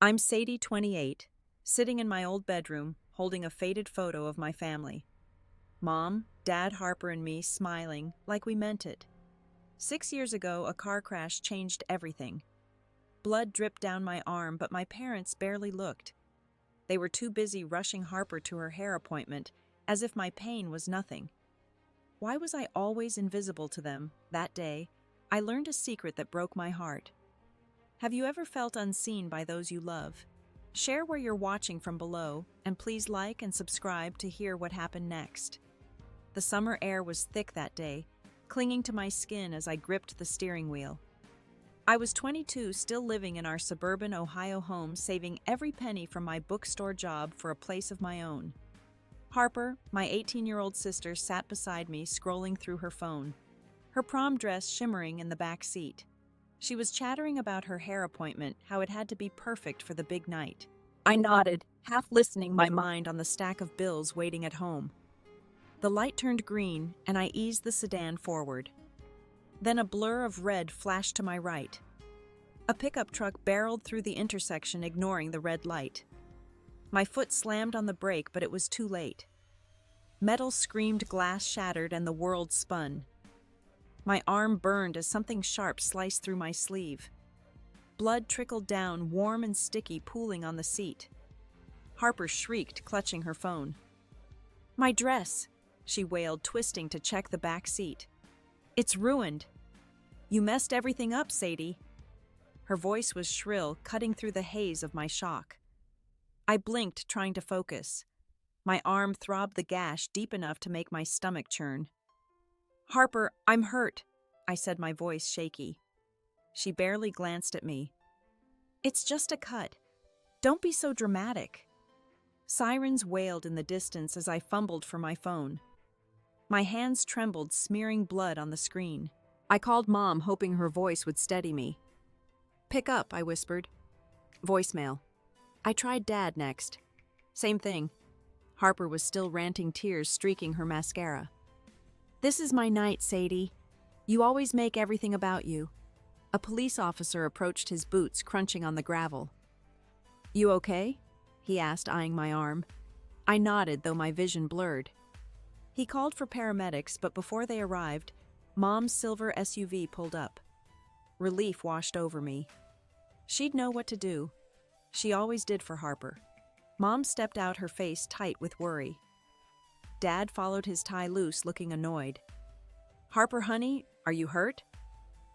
I'm Sadie, 28, sitting in my old bedroom, holding a faded photo of my family. Mom, Dad, Harper, and me smiling like we meant it. 6 years ago, a car crash changed everything. Blood dripped down my arm, but my parents barely looked. They were too busy rushing Harper to her hair appointment, as if my pain was nothing. Why was I always invisible to them? That day, I learned a secret that broke my heart. Have you ever felt unseen by those you love? Share where you're watching from below, and please like and subscribe to hear what happened next. The summer air was thick that day, clinging to my skin as I gripped the steering wheel. I was 22, still living in our suburban Ohio home, saving every penny from my bookstore job for a place of my own. Harper, my 18-year-old sister, sat beside me, scrolling through her phone, her prom dress shimmering in the back seat. She was chattering about her hair appointment, how it had to be perfect for the big night. I nodded, half listening, my mind on the stack of bills waiting at home. The light turned green, and I eased the sedan forward. Then a blur of red flashed to my right. A pickup truck barreled through the intersection, ignoring the red light. My foot slammed on the brake, but it was too late. Metal screamed, glass shattered, and the world spun. My arm burned as something sharp sliced through my sleeve. Blood trickled down, warm and sticky, pooling on the seat. Harper shrieked, clutching her phone. "My dress!" she wailed, twisting to check the back seat. "It's ruined." "You messed everything up, Sadie." Her voice was shrill, cutting through the haze of my shock. I blinked, trying to focus. My arm throbbed the gash deep enough to make my stomach churn. "Harper, I'm hurt," I said, my voice shaky. She barely glanced at me. "It's just a cut. Don't be so dramatic." Sirens wailed in the distance as I fumbled for my phone. My hands trembled, smearing blood on the screen. I called Mom, hoping her voice would steady me. "Pick up," I whispered. Voicemail. I tried Dad next. Same thing. Harper was still ranting, tears streaking her mascara. "This is my night, Sadie. You always make everything about you." A police officer approached, his boots crunching on the gravel. "You okay?" he asked, eyeing my arm. I nodded, though my vision blurred. He called for paramedics, but before they arrived, Mom's silver SUV pulled up. Relief washed over me. She'd know what to do. She always did for Harper. Mom stepped out, her face tight with worry. Dad followed, his tie loose, looking annoyed. "Harper, honey, are you hurt?"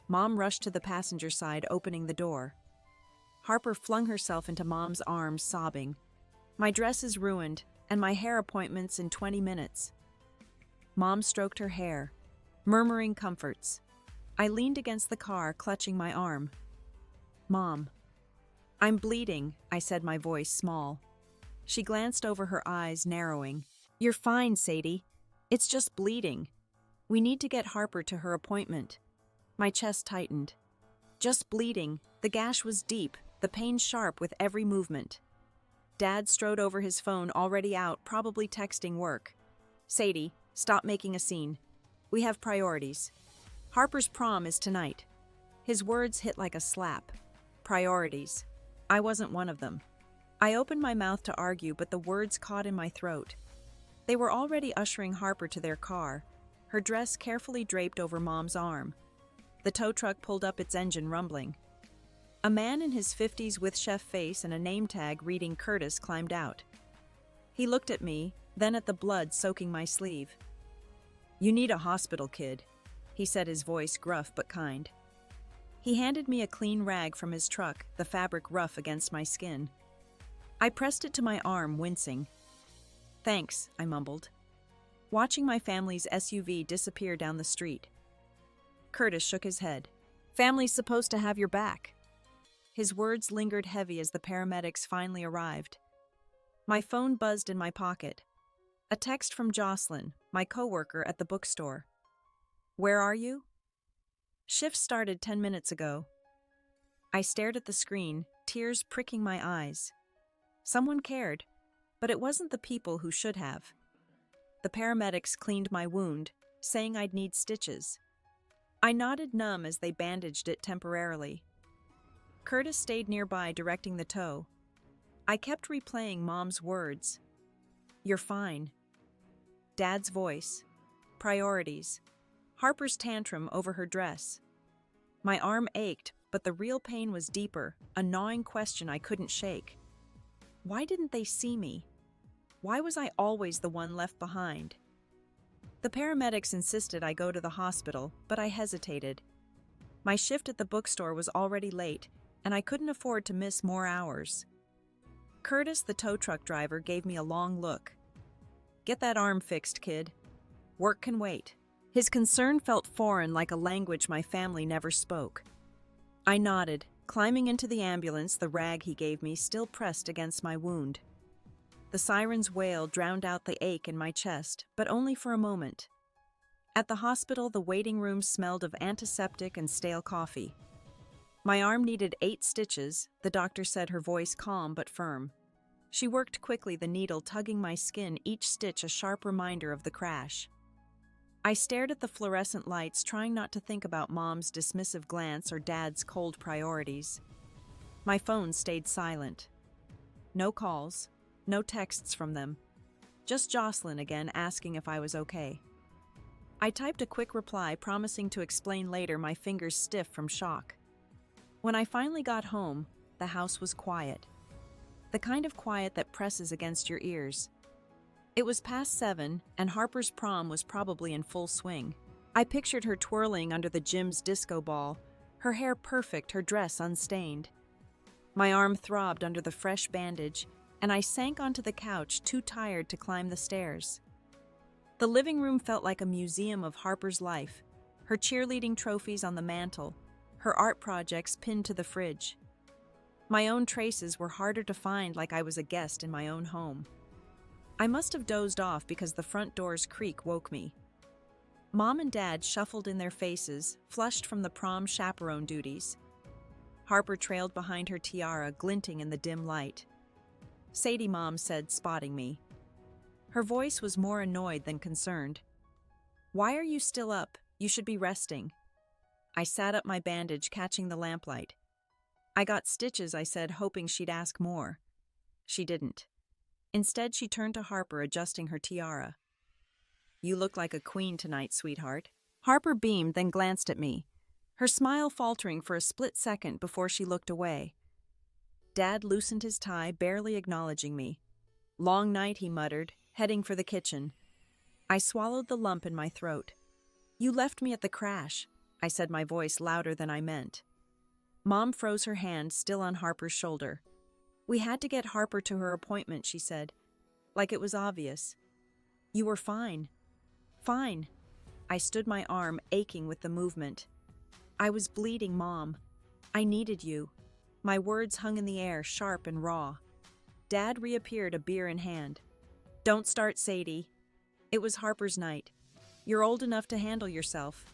Mom rushed to the passenger side, opening the door. Harper flung herself into Mom's arms, sobbing. "My dress is ruined, and my hair appointment's in 20 minutes. Mom stroked her hair, murmuring comforts. I leaned against the car, clutching my arm. "Mom." "I'm bleeding," I said, my voice small. She glanced over, her eyes narrowing. "You're fine, Sadie. It's just bleeding. We need to get Harper to her appointment." My chest tightened. Just bleeding. The gash was deep, the pain sharp with every movement. Dad strode over, his phone already out, probably texting work. "Sadie, stop making a scene. We have priorities. Harper's prom is tonight." His words hit like a slap. Priorities. I wasn't one of them. I opened my mouth to argue, but the words caught in my throat. They were already ushering Harper to their car, her dress carefully draped over Mom's arm. The tow truck pulled up, its engine rumbling. A man in his 50s with chef face and a name tag reading Curtis climbed out. He looked at me, then at the blood soaking my sleeve. "You need a hospital, kid," he said, his voice gruff but kind. He handed me a clean rag from his truck, the fabric rough against my skin. I pressed it to my arm, wincing. "Thanks," I mumbled, watching my family's SUV disappear down the street. Curtis shook his head. "Family's supposed to have your back." His words lingered heavy as the paramedics finally arrived. My phone buzzed in my pocket. A text from Jocelyn, my coworker at the bookstore. "Where are you?" "Shift started 10 minutes ago." I stared at the screen, tears pricking my eyes. Someone cared, but it wasn't the people who should have. The paramedics cleaned my wound, saying I'd need stitches. I nodded, numb, as they bandaged it temporarily. Curtis stayed nearby, directing the tow. I kept replaying Mom's words. You're fine. Dad's voice. Priorities. Harper's tantrum over her dress. My arm ached, but the real pain was deeper, a gnawing question I couldn't shake. Why didn't they see me? Why was I always the one left behind? The paramedics insisted I go to the hospital, but I hesitated. My shift at the bookstore was already late, and I couldn't afford to miss more hours. Curtis, the tow truck driver, gave me a long look. Get that arm fixed, kid. Work can wait. His concern felt foreign, like a language my family never spoke. I nodded, climbing into the ambulance, the rag he gave me still pressed against my wound. The siren's wail drowned out the ache in my chest, but only for a moment. At the hospital, the waiting room smelled of antiseptic and stale coffee. My arm needed 8 stitches, the doctor said, her voice calm but firm. She worked quickly, the needle tugging my skin, each stitch a sharp reminder of the crash. I stared at the fluorescent lights, trying not to think about Mom's dismissive glance or Dad's cold priorities. My phone stayed silent. No calls, no texts from them. Just Jocelyn again asking if I was okay. I typed a quick reply, promising to explain later, my fingers stiff from shock. When I finally got home, the house was quiet. The kind of quiet that presses against your ears. It was past 7, and Harper's prom was probably in full swing. I pictured her twirling under the gym's disco ball, her hair perfect, her dress unstained. My arm throbbed under the fresh bandage, and I sank onto the couch, too tired to climb the stairs. The living room felt like a museum of Harper's life, her cheerleading trophies on the mantel, her art projects pinned to the fridge. My own traces were harder to find, like I was a guest in my own home. I must have dozed off because the front door's creak woke me. Mom and Dad shuffled in their faces, flushed from the prom chaperone duties. Harper trailed behind her tiara, glinting in the dim light. Sadie, Mom said, spotting me. Her voice was more annoyed than concerned. Why are you still up? You should be resting. I sat up my bandage, catching the lamplight. I got stitches, I said, hoping she'd ask more. She didn't. Instead, she turned to Harper, adjusting her tiara. You look like a queen tonight, sweetheart. Harper beamed, then glanced at me, her smile faltering for a split second before she looked away. Dad loosened his tie, barely acknowledging me. Long night, he muttered, heading for the kitchen. I swallowed the lump in my throat. You left me at the crash, I said, my voice louder than I meant. Mom froze her hand, still on Harper's shoulder. We had to get Harper to her appointment, she said, like it was obvious. You were fine. Fine. I stood, my arm aching with the movement. I was bleeding, Mom. I needed you. My words hung in the air, sharp and raw. Dad reappeared, a beer in hand. Don't start, Sadie. It was Harper's night. You're old enough to handle yourself.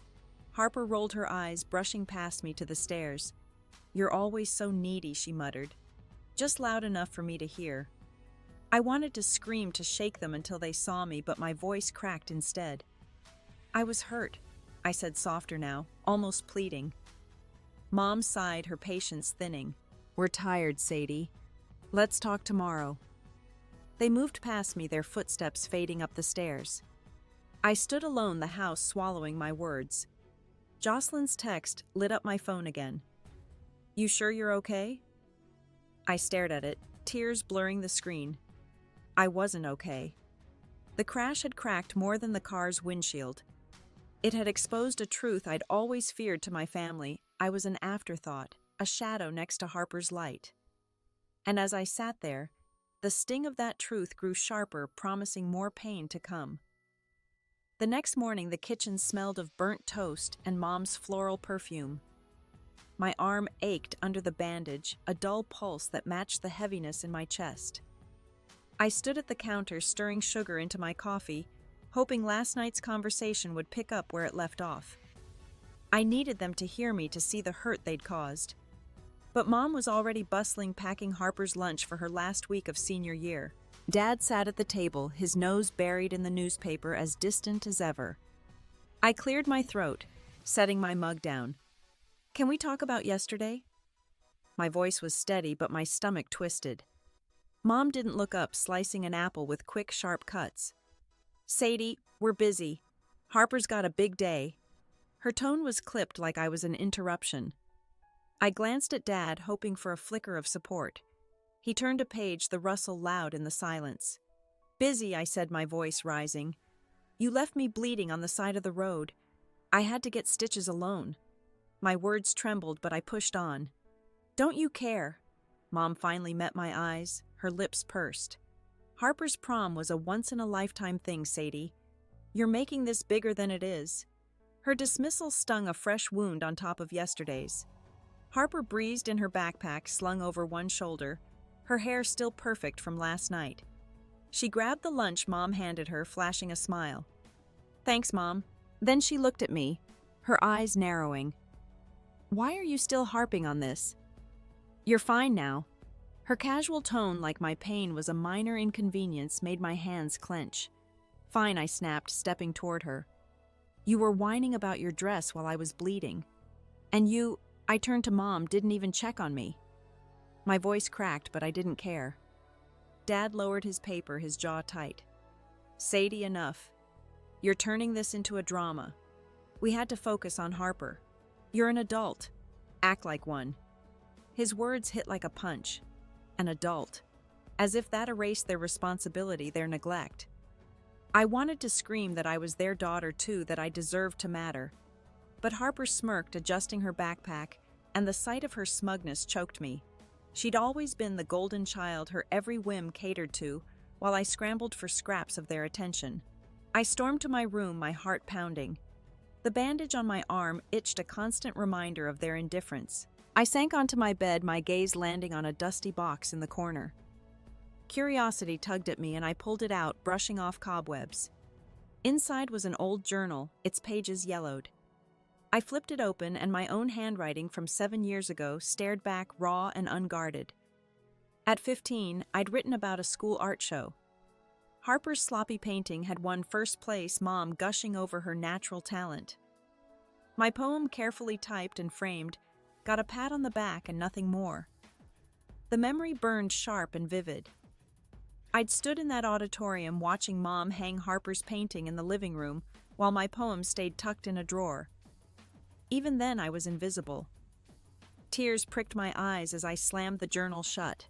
Harper rolled her eyes, brushing past me to the stairs. You're always so needy, she muttered. Just loud enough for me to hear. I wanted to scream, to shake them until they saw me, but my voice cracked instead. I was hurt, I said, softer now, almost pleading. Mom sighed, her patience thinning. We're tired, Sadie. Let's talk tomorrow. They moved past me, their footsteps fading up the stairs. I stood alone, the house swallowing my words. Jocelyn's text lit up my phone again. You sure you're okay? I stared at it, tears blurring the screen. I wasn't okay. The crash had cracked more than the car's windshield. It had exposed a truth I'd always feared to my family. I was an afterthought, a shadow next to Harper's light. And as I sat there, the sting of that truth grew sharper, promising more pain to come. The next morning, the kitchen smelled of burnt toast and Mom's floral perfume. My arm ached under the bandage, a dull pulse that matched the heaviness in my chest. I stood at the counter, stirring sugar into my coffee, hoping last night's conversation would pick up where it left off. I needed them to hear me, to see the hurt they'd caused. But Mom was already bustling, packing Harper's lunch for her last week of senior year. Dad sat at the table, his nose buried in the newspaper, as distant as ever. I cleared my throat, setting my mug down. Can we talk about yesterday? My voice was steady, but my stomach twisted. Mom didn't look up, slicing an apple with quick, sharp cuts. "Sadie, we're busy. Harper's got a big day." Her tone was clipped like I was an interruption. I glanced at Dad, hoping for a flicker of support. He turned a page, the rustle loud in the silence. "Busy," I said, my voice rising. "You left me bleeding on the side of the road. I had to get stitches alone." My words trembled, but I pushed on. "Don't you care?" Mom finally met my eyes, her lips pursed. "Harper's prom was a once-in-a-lifetime thing, Sadie. You're making this bigger than it is." Her dismissal stung, a fresh wound on top of yesterday's. Harper breezed in her backpack slung over one shoulder, her hair still perfect from last night. She grabbed the lunch Mom handed her, flashing a smile. "Thanks, Mom." Then she looked at me, her eyes narrowing. "Why are you still harping on this? You're fine now." Her casual tone, like my pain was a minor inconvenience, made my hands clench. "Fine," I snapped, stepping toward her. "You were whining about your dress while I was bleeding. And you," I turned to Mom, "didn't even check on me." My voice cracked, but I didn't care. Dad lowered his paper, his jaw tight. "Sadie, enough. You're turning this into a drama. We had to focus on Harper. You're an adult. Act like one." His words hit like a punch. An adult. As if that erased their responsibility, their neglect. I wanted to scream that I was their daughter too, that I deserved to matter. But Harper smirked, adjusting her backpack, and the sight of her smugness choked me. She'd always been the golden child her every whim catered to, while I scrambled for scraps of their attention. I stormed to my room, my heart pounding. The bandage on my arm itched, a constant reminder of their indifference. I sank onto my bed, my gaze landing on a dusty box in the corner. Curiosity tugged at me, and I pulled it out, brushing off cobwebs. Inside was an old journal, its pages yellowed. I flipped it open, and my own handwriting from 7 years ago stared back, raw and unguarded. At 15, I'd written about a school art show. Harper's sloppy painting had won first place, Mom gushing over her natural talent. My poem, carefully typed and framed, got a pat on the back and nothing more. The memory burned sharp and vivid. I'd stood in that auditorium watching Mom hang Harper's painting in the living room while my poem stayed tucked in a drawer. Even then I was invisible. Tears pricked my eyes as I slammed the journal shut.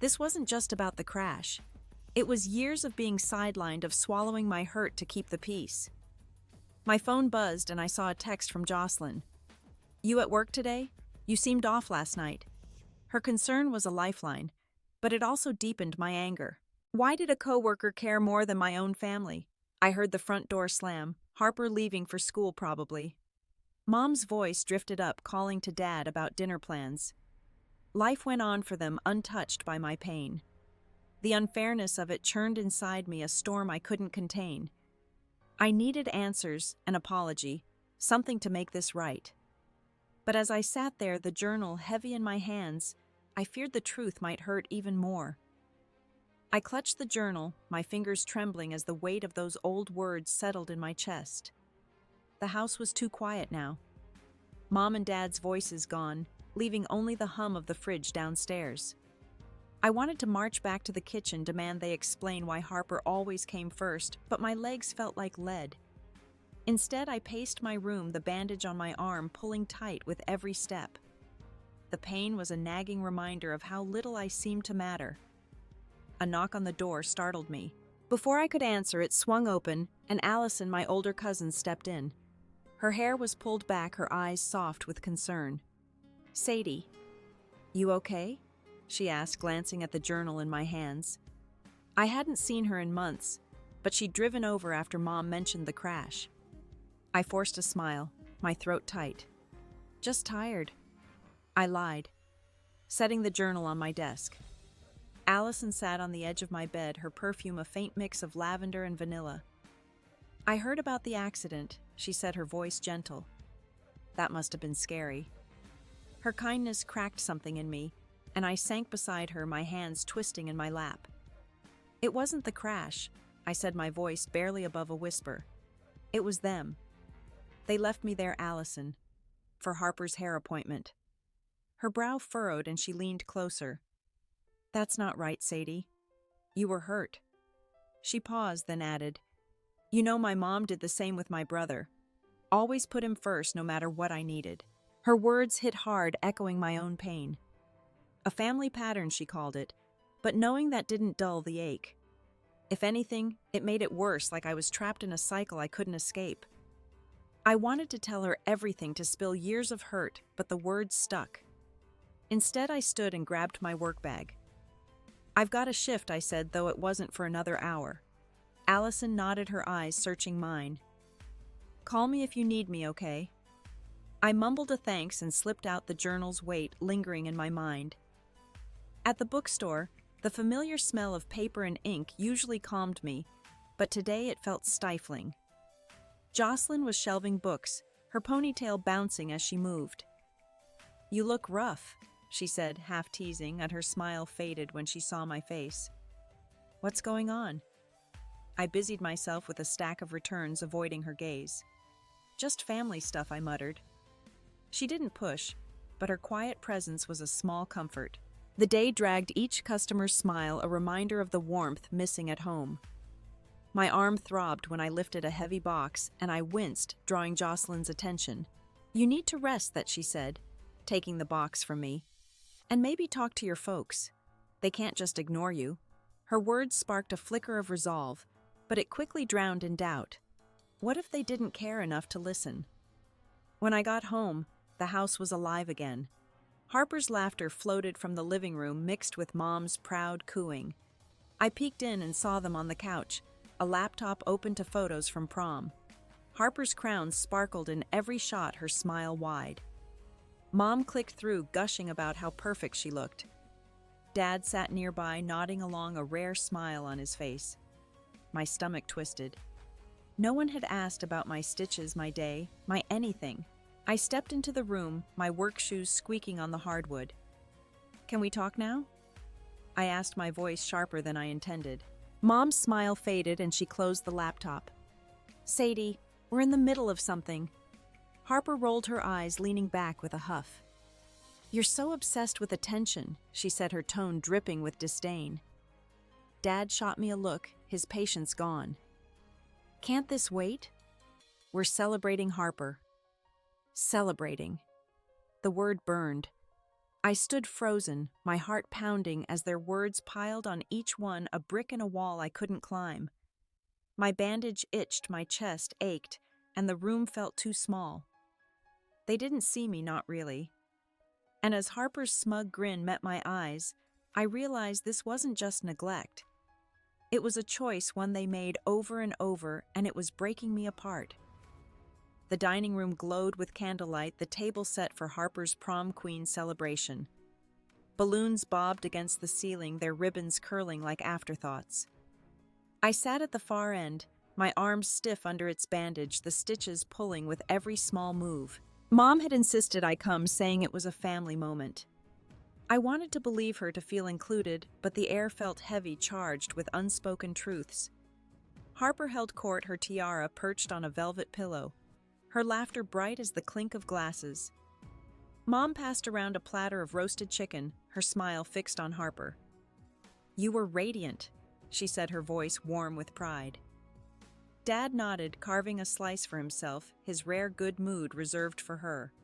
This wasn't just about the crash. It was years of being sidelined, of swallowing my hurt to keep the peace. My phone buzzed and I saw a text from Jocelyn. "You at work today? You seemed off last night." Her concern was a lifeline, but it also deepened my anger. Why did a coworker care more than my own family? I heard the front door slam, Harper leaving for school probably. Mom's voice drifted up, calling to Dad about dinner plans. Life went on for them, untouched by my pain. The unfairness of it churned inside me, a storm I couldn't contain. I needed answers, an apology, something to make this right. But as I sat there, the journal heavy in my hands, I feared the truth might hurt even more. I clutched the journal, my fingers trembling as the weight of those old words settled in my chest. The house was too quiet now. Mom and Dad's voices gone, leaving only the hum of the fridge downstairs. I wanted to march back to the kitchen, demand they explain why Harper always came first, but my legs felt like lead. Instead, I paced my room, the bandage on my arm pulling tight with every step. The pain was a nagging reminder of how little I seemed to matter. A knock on the door startled me. Before I could answer, it swung open, and Allison, my older cousin, stepped in. Her hair was pulled back, her eyes soft with concern. "Sadie, you okay?" she asked, glancing at the journal in my hands. I hadn't seen her in months, but she'd driven over after Mom mentioned the crash. I forced a smile, my throat tight. "Just tired," I lied, setting the journal on my desk. Allison sat on the edge of my bed, her perfume a faint mix of lavender and vanilla. "I heard about the accident," she said, her voice gentle. "That must have been scary." Her kindness cracked something in me, and I sank beside her, my hands twisting in my lap. "It wasn't the crash," I said, my voice barely above a whisper. "It was them. They left me there, Allison, for Harper's hair appointment." Her brow furrowed and she leaned closer. That's not right, Sadie. You were hurt. She paused, then added, You know my mom did the same with my brother. Always put him first no matter what I needed. Her words hit hard, echoing my own pain. A family pattern, she called it, but knowing that didn't dull the ache. If anything, it made it worse, like I was trapped in a cycle I couldn't escape. I wanted to tell her everything, to spill years of hurt, but the words stuck. Instead, I stood and grabbed my work bag. I've got a shift, I said, though it wasn't for another hour. Allison nodded, her eyes searching mine. Call me if you need me, okay? I mumbled a thanks and slipped out, the journal's weight lingering in my mind. At the bookstore, the familiar smell of paper and ink usually calmed me, but today it felt stifling. Jocelyn was shelving books, her ponytail bouncing as she moved. You look rough, she said, half teasing, and her smile faded when she saw my face. What's going on? I busied myself with a stack of returns, avoiding her gaze. Just family stuff, I muttered. She didn't push, but her quiet presence was a small comfort. The day dragged, each customer's smile a reminder of the warmth missing at home. My arm throbbed when I lifted a heavy box, and I winced, drawing Jocelyn's attention. You need to rest, that she said, taking the box from me. And maybe talk to your folks. They can't just ignore you. Her words sparked a flicker of resolve, but it quickly drowned in doubt. What if they didn't care enough to listen? When I got home, the house was alive again. Harper's laughter floated from the living room, mixed with Mom's proud cooing. I peeked in and saw them on the couch, a laptop open to photos from prom. Harper's crown sparkled in every shot, her smile wide. Mom clicked through, gushing about how perfect she looked. Dad sat nearby, nodding along, a rare smile on his face. My stomach twisted. No one had asked about my stitches, my day, my anything. I stepped into the room, my work shoes squeaking on the hardwood. Can we talk now? I asked, my voice sharper than I intended. Mom's smile faded and she closed the laptop. Sadie, we're in the middle of something. Harper rolled her eyes, leaning back with a huff. You're so obsessed with attention, she said, her tone dripping with disdain. Dad shot me a look, his patience gone. Can't this wait? We're celebrating, Harper. Celebrating. The word burned. I stood frozen, my heart pounding as their words piled on each one, a brick in a wall I couldn't climb. My bandage itched, my chest ached, and the room felt too small. They didn't see me, not really. And as Harper's smug grin met my eyes, I realized this wasn't just neglect. It was a choice, one they made over and over, and it was breaking me apart. The dining room glowed with candlelight, the table set for Harper's prom queen celebration. Balloons bobbed against the ceiling, their ribbons curling like afterthoughts. I sat at the far end, my arms stiff under its bandage, the stitches pulling with every small move. Mom had insisted I come, saying it was a family moment. I wanted to believe her, to feel included, but the air felt heavy, charged with unspoken truths. Harper held court, her tiara perched on a velvet pillow, her laughter bright as the clink of glasses. Mom passed around a platter of roasted chicken, her smile fixed on Harper. You were radiant, she said, her voice warm with pride. Dad nodded, carving a slice for himself, his rare good mood reserved for her.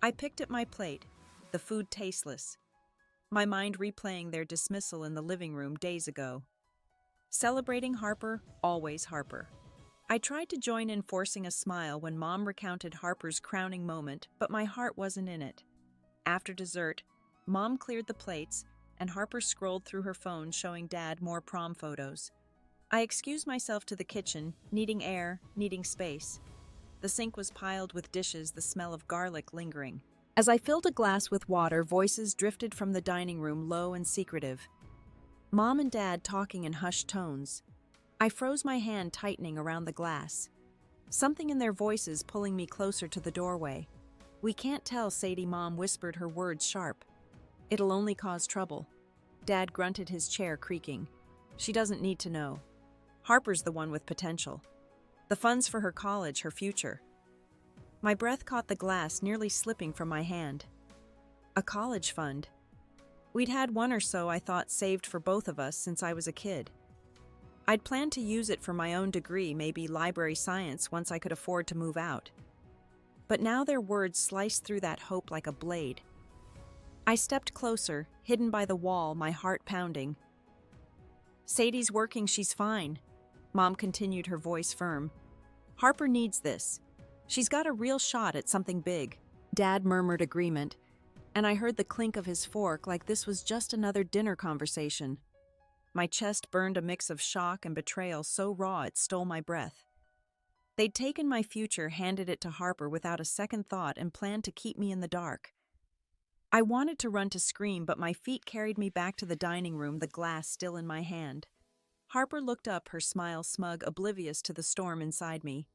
I picked at my plate, the food tasteless, my mind replaying their dismissal in the living room days ago. Celebrating Harper, always Harper. I tried to join in, forcing a smile when Mom recounted Harper's crowning moment, but my heart wasn't in it. After dessert, Mom cleared the plates, and Harper scrolled through her phone, showing Dad more prom photos. I excused myself to the kitchen, needing air, needing space. The sink was piled with dishes, the smell of garlic lingering. As I filled a glass with water, voices drifted from the dining room, low and secretive. Mom and Dad talking in hushed tones. I froze, my hand tightening around the glass. Something in their voices pulling me closer to the doorway. We can't tell, Sadie, Mom whispered, her words sharp. It'll only cause trouble. Dad grunted, his chair creaking. She doesn't need to know. Harper's the one with potential. The funds for her college, her future. My breath caught the glass, nearly slipping from my hand. A college fund. We'd had one or so I thought saved for both of us since I was a kid. I'd planned to use it for my own degree, maybe library science, once I could afford to move out. But now their words sliced through that hope like a blade. I stepped closer, hidden by the wall, my heart pounding. "Sadie's working, she's fine," Mom continued, her voice firm. "Harper needs this. She's got a real shot at something big." Dad murmured agreement, and I heard the clink of his fork like this was just another dinner conversation. My chest burned a mix of shock and betrayal so raw it stole my breath. They'd taken my future, handed it to Harper without a second thought, and planned to keep me in the dark. I wanted to run to scream, but my feet carried me back to the dining room, the glass still in my hand. Harper looked up, her smile smug, oblivious to the storm inside me.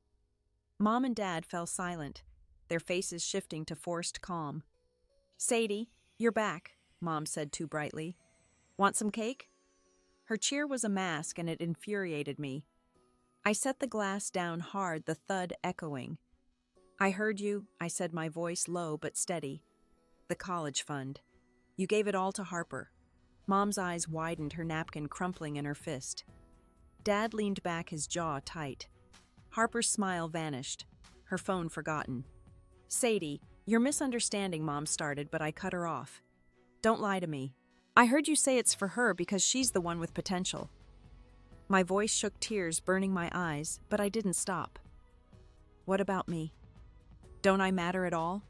Mom and Dad fell silent, their faces shifting to forced calm. "Sadie, you're back," Mom said too brightly. "Want some cake?" Her cheer was a mask, and it infuriated me. I set the glass down hard, the thud echoing. "I heard you," I said, my voice low but steady. "The college fund. You gave it all to Harper." Mom's eyes widened, her napkin crumpling in her fist. Dad leaned back, his jaw tight. Harper's smile vanished, her phone forgotten. "Sadie, you're misunderstanding," Mom started, but I cut her off. "Don't lie to me. I heard you say it's for her because she's the one with potential." My voice shook, tears burning my eyes, but I didn't stop. "What about me? Don't I matter at all?"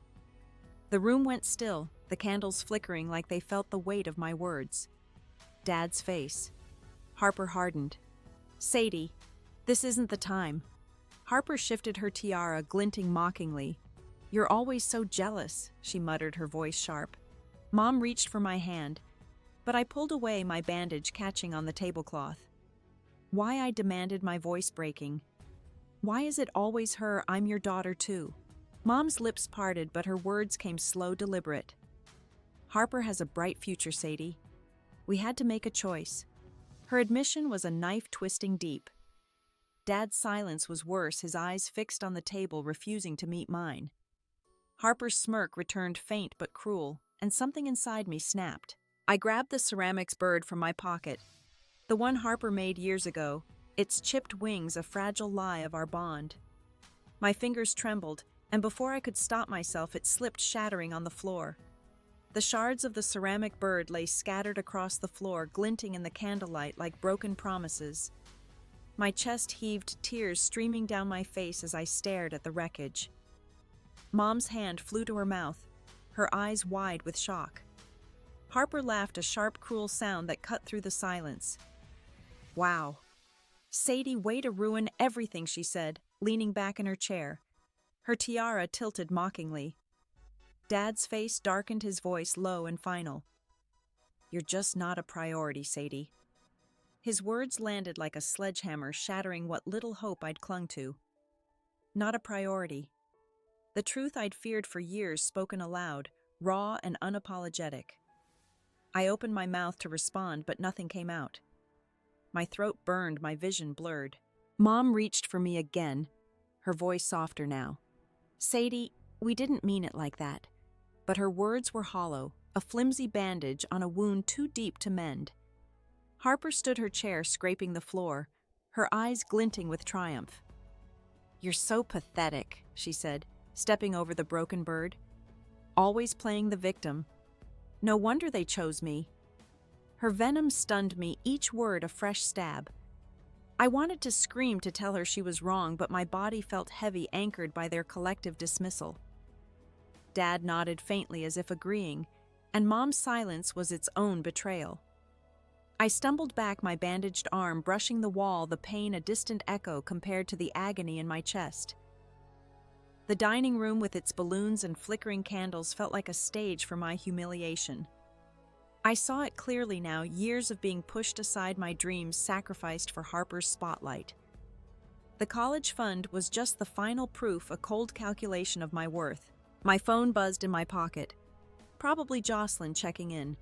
The room went still, the candles flickering like they felt the weight of my words. Dad's face. Harper hardened. "Sadie, this isn't the time." Harper shifted her tiara, glinting mockingly. "You're always so jealous," she muttered, her voice sharp. Mom reached for my hand, but I pulled away, my bandage catching on the tablecloth. "Why?" I demanded, my voice breaking. "Why is it always her? I'm your daughter too." Mom's lips parted, but her words came slow, deliberate. "Harper has a bright future, Sadie. We had to make a choice." Her admission was a knife twisting deep. Dad's silence was worse, his eyes fixed on the table, refusing to meet mine. Harper's smirk returned, faint but cruel, and something inside me snapped. I grabbed the ceramics bird from my pocket. The one Harper made years ago, its chipped wings a fragile lie of our bond. My fingers trembled, and before I could stop myself, it slipped, shattering on the floor. The shards of the ceramic bird lay scattered across the floor, glinting in the candlelight like broken promises. My chest heaved, tears streaming down my face as I stared at the wreckage. Mom's hand flew to her mouth, her eyes wide with shock. Harper laughed, a sharp, cruel sound that cut through the silence. "Wow. Sadie, way to ruin everything," she said, leaning back in her chair. Her tiara tilted mockingly. Dad's face darkened, his voice low and final. "You're just not a priority, Sadie." His words landed like a sledgehammer, shattering what little hope I'd clung to. Not a priority. The truth I'd feared for years spoken aloud, raw and unapologetic. I opened my mouth to respond, but nothing came out. My throat burned, my vision blurred. Mom reached for me again, her voice softer now. "Sadie, we didn't mean it like that." But her words were hollow, a flimsy bandage on a wound too deep to mend. Harper stood her chair, scraping the floor, her eyes glinting with triumph. "You're so pathetic," she said, stepping over the broken bird. "Always playing the victim. No wonder they chose me." Her venom stunned me, each word a fresh stab. I wanted to scream to tell her she was wrong, but my body felt heavy, anchored by their collective dismissal. Dad nodded faintly as if agreeing, and Mom's silence was its own betrayal. I stumbled back, my bandaged arm brushing the wall, the pain a distant echo compared to the agony in my chest. The dining room with its balloons and flickering candles felt like a stage for my humiliation. I saw it clearly now, years of being pushed aside, my dreams sacrificed for Harper's spotlight. The college fund was just the final proof, a cold calculation of my worth. My phone buzzed in my pocket. Probably Jocelyn checking in,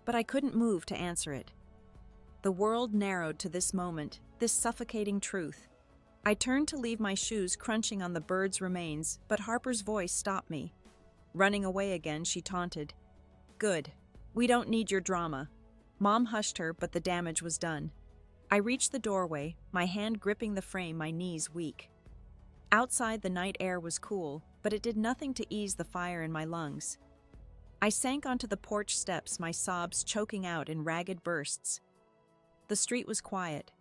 but I couldn't move to answer it. The world narrowed to this moment, this suffocating truth. I turned to leave, my shoes crunching on the bird's remains, but Harper's voice stopped me. Running away again, she taunted. "Good. "We don't need your drama." Mom hushed her, but the damage was done. I reached the doorway, my hand gripping the frame, my knees weak. Outside, the night air was cool, but it did nothing to ease the fire in my lungs. I sank onto the porch steps, my sobs choking out in ragged bursts. The street was quiet,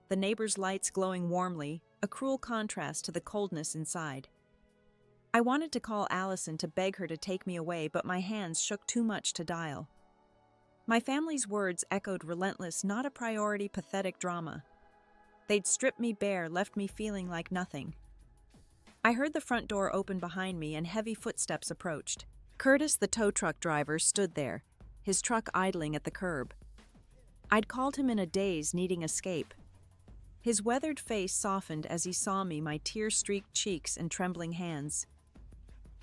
the neighbors' lights glowing warmly, a cruel contrast to the coldness inside. I wanted to call Allison to beg her to take me away, but my hands shook too much to dial. My family's words echoed relentless, not a priority, pathetic drama. They'd stripped me bare, left me feeling like nothing. I heard the front door open behind me and heavy footsteps approached. Curtis, the tow truck driver, stood there, his truck idling at the curb. I'd called him in a daze, needing escape. His weathered face softened as he saw me, my tear-streaked cheeks and trembling hands.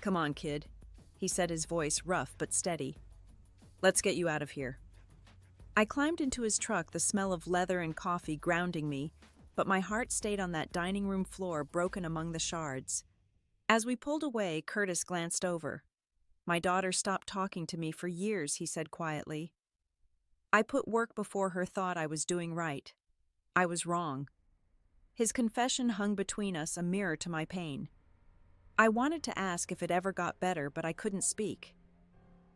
"Come on, kid," he said, his voice rough but steady. "Let's get you out of here." I climbed into his truck, the smell of leather and coffee grounding me, but my heart stayed on that dining room floor, broken among the shards. As we pulled away, Curtis glanced over. "My daughter stopped talking to me for years," he said quietly. "I put work before her, thought I was doing right. I was wrong." His confession hung between us, a mirror to my pain. I wanted to ask if it ever got better, but I couldn't speak.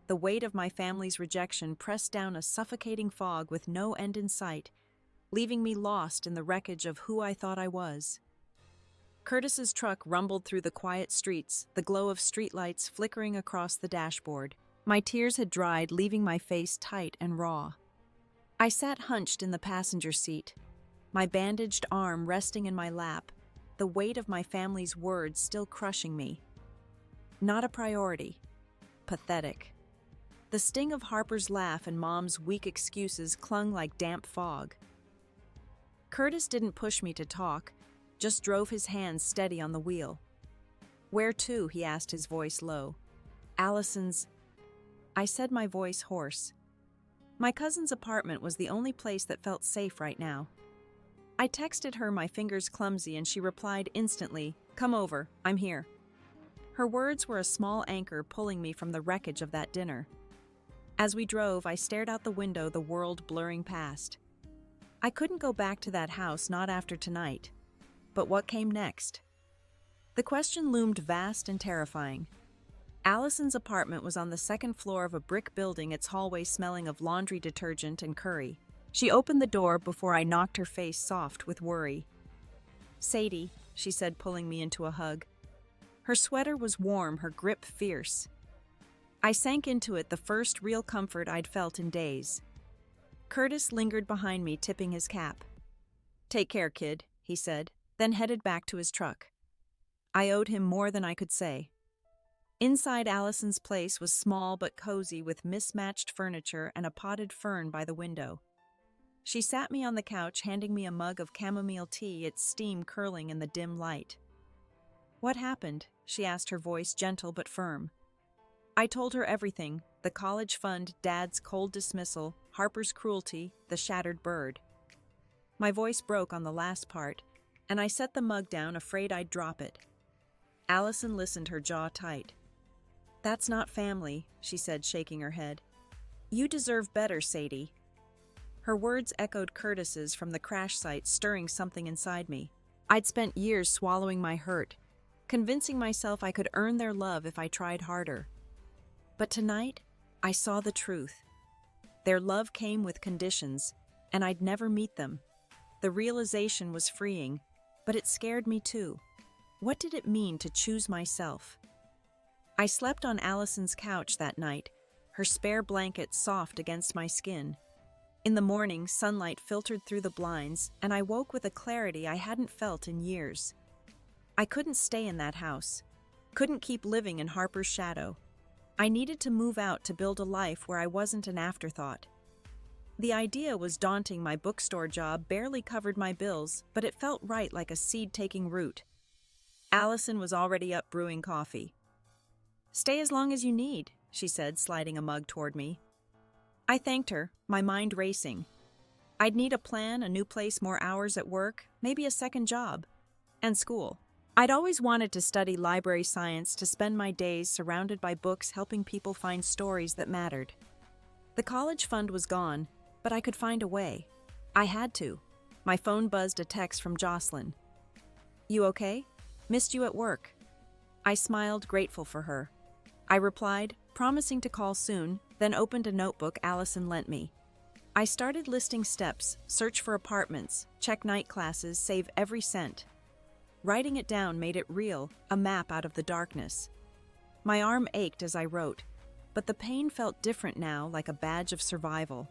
The weight of my family's rejection pressed down a suffocating fog with no end in sight, leaving me lost in the wreckage of who I thought I was. Curtis's truck rumbled through the quiet streets, the glow of streetlights flickering across the dashboard. My tears had dried, leaving my face tight and raw. I sat hunched in the passenger seat, my bandaged arm resting in my lap, the weight of my family's words still crushing me. Not a priority. Pathetic. The sting of Harper's laugh and Mom's weak excuses clung like damp fog. Curtis didn't push me to talk, just drove his hands steady on the wheel. "Where to?" he asked, his voice low. "Allison's." I said, my voice hoarse. My cousin's apartment was the only place that felt safe right now. I texted her, my fingers clumsy, and she replied instantly, "Come over, I'm here." Her words were a small anchor pulling me from the wreckage of that dinner. As we drove, I stared out the window, the world blurring past. I couldn't go back to that house, not after tonight. But what came next? The question loomed vast and terrifying. Allison's apartment was on the second floor of a brick building, its hallway smelling of laundry detergent and curry. She opened the door before I knocked her face soft with worry. "Sadie," she said, pulling me into a hug. Her sweater was warm, her grip fierce. I sank into it, the first real comfort I'd felt in days. Curtis lingered behind me, tipping his cap. "Take care, kid," he said, then headed back to his truck. I owed him more than I could say. Inside, Allison's place was small but cozy, with mismatched furniture and a potted fern by the window. She sat me on the couch, handing me a mug of chamomile tea, its steam curling in the dim light. "What happened?" she asked, her voice gentle but firm. I told her everything: the college fund, Dad's cold dismissal, Harper's cruelty, the shattered bird. My voice broke on the last part, and I set the mug down, afraid I'd drop it. Allison listened, her jaw tight. "That's not family," she said, shaking her head. "You deserve better, Sadie." Her words echoed Curtis's from the crash site, stirring something inside me. I'd spent years swallowing my hurt, convincing myself I could earn their love if I tried harder. But tonight, I saw the truth. Their love came with conditions, and I'd never meet them. The realization was freeing, but it scared me too. What did it mean to choose myself? I slept on Allison's couch that night, her spare blanket soft against my skin. In the morning, sunlight filtered through the blinds, and I woke with a clarity I hadn't felt in years. I couldn't stay in that house, couldn't keep living in Harper's shadow. I needed to move out to build a life where I wasn't an afterthought. The idea was daunting. My bookstore job barely covered my bills, but it felt right, like a seed taking root. Allison was already up brewing coffee. "Stay as long as you need," she said, sliding a mug toward me. I thanked her, my mind racing. I'd need a plan, a new place, more hours at work, maybe a second job. And school. I'd always wanted to study library science, to spend my days surrounded by books, helping people find stories that mattered. The college fund was gone, but I could find a way. I had to. My phone buzzed a text from Jocelyn. "You okay? Missed you at work." I smiled, grateful for her. I replied, promising to call soon, then opened a notebook Allison lent me. I started listing steps, search for apartments, check night classes, save every cent. Writing it down made it real, a map out of the darkness. My arm ached as I wrote, but the pain felt different now, like a badge of survival.